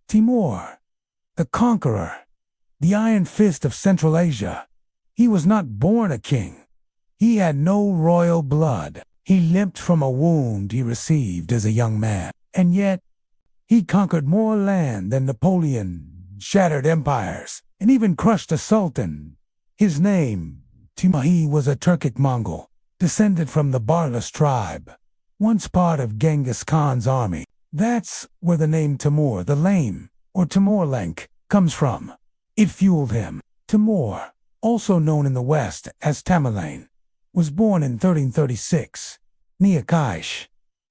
Timur, the Conqueror, the Iron Fist of Central Asia. He was not born a king. He had no royal blood. He limped from a wound he received as a young man. And yet, he conquered more land than Napoleon, shattered empires, and even crushed a sultan. His name, Timur, he was a Turkic Mongol, descended from the Barlas tribe, once part of Genghis Khan's army. That's where the name Timur the Lame, or Tamerlane, comes from. It fueled him. Timur, also known in the West as Tamerlane, was born in 1336, near Kaish,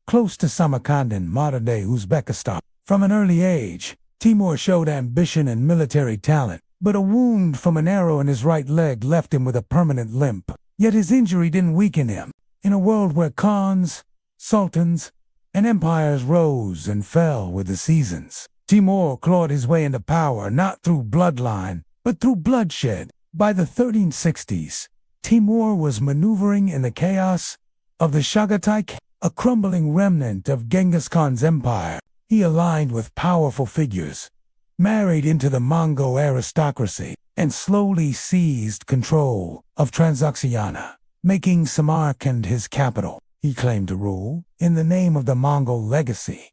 close to Samarkand in modern-day Uzbekistan. From an early age, Timur showed ambition and military talent, but a wound from an arrow in his right leg left him with a permanent limp. Yet his injury didn't weaken him. In a world where khans, sultans, and empires rose and fell with the seasons, Timur clawed his way into power not through bloodline, but through bloodshed. By the 1360s, Timur was maneuvering in the chaos of the Chagatai, a crumbling remnant of Genghis Khan's empire. He aligned with powerful figures, married into the Mongol aristocracy, and slowly seized control of Transoxiana, making Samarkand his capital. He claimed to rule in the name of the Mongol legacy,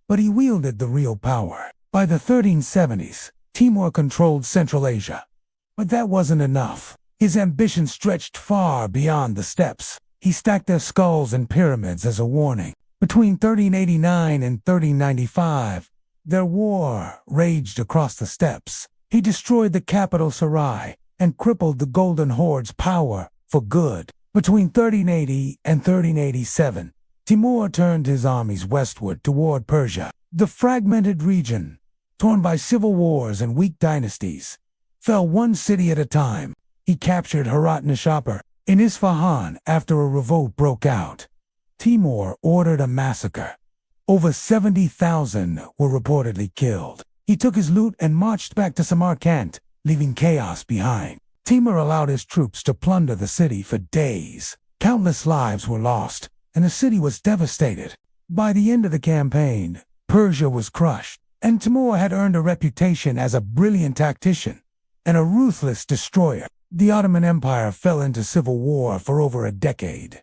but he wielded the real power. By the 1370s, Timur controlled Central Asia. But that wasn't enough. His ambition stretched far beyond the steppes. He stacked their skulls in pyramids as a warning. Between 1389 and 1395, their war raged across the steppes. He destroyed the capital Sarai and crippled the Golden Horde's power for good. Between 1380 and 1387, Timur turned his armies westward toward Persia. The fragmented region, torn by civil wars and weak dynasties, fell one city at a time. He captured Herat Nishapur in Isfahan after a revolt broke out. Timur ordered a massacre. Over 70,000 were reportedly killed. He took his loot and marched back to Samarkand, leaving chaos behind. Timur allowed his troops to plunder the city for days. Countless lives were lost, and the city was devastated. By the end of the campaign, Persia was crushed, and Timur had earned a reputation as a brilliant tactician and a ruthless destroyer. The Ottoman Empire fell into civil war for over a decade.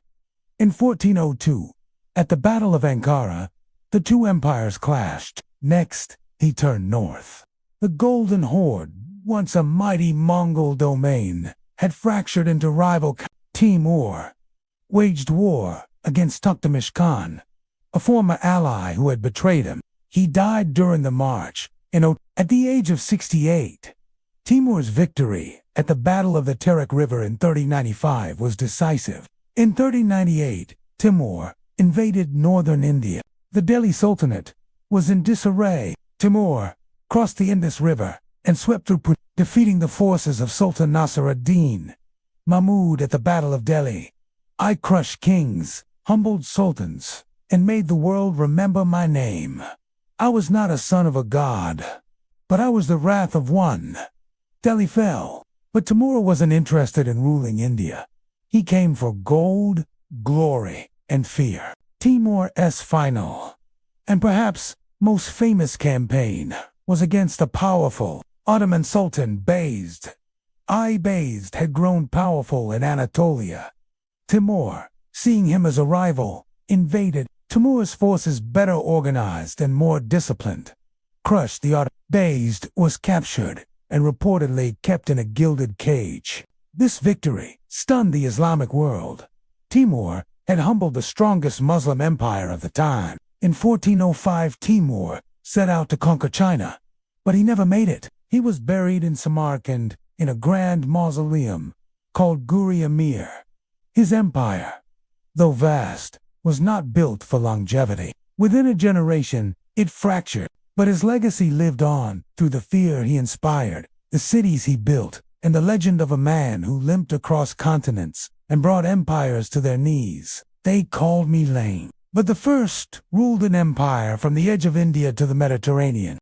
In 1402, at the Battle of Ankara, the two empires clashed. Next, he turned north. The Golden Horde, once a mighty Mongol domain, had fractured into rival. Timur waged war against Toctamish Khan, a former ally who had betrayed him. He died during the march at the age of 68. Timur's victory at the Battle of the Terek River in 1395 was decisive. In 1398, Timur invaded northern India. The Delhi Sultanate was in disarray. Timur crossed the Indus River and swept through Punjab, defeating the forces of Sultan Nasir ad-Din Mahmud at the Battle of Delhi. I crushed kings, humbled sultans, and made the world remember my name. I was not a son of a god, but I was the wrath of one. Delhi fell, but Timur wasn't interested in ruling India. He came for gold, glory, and fear. Timur's final, and perhaps most famous campaign, was against the powerful Ottoman Sultan Bayezid. Bayezid had grown powerful in Anatolia. Timur, seeing him as a rival, invaded. Timur's forces, better organized and more disciplined, crushed the Ottoman. Bayezid was captured and reportedly kept in a gilded cage. This victory stunned the Islamic world. Timur had humbled the strongest Muslim empire of the time. In 1405, Timur set out to conquer China, but he never made it. He was buried in Samarkand in a grand mausoleum called Guri Amir. His empire, though vast, was not built for longevity. Within a generation, it fractured, but his legacy lived on through the fear he inspired, the cities he built, and the legend of a man who limped across continents and brought empires to their knees. They called me lame, but the first ruled an empire from the edge of India to the Mediterranean.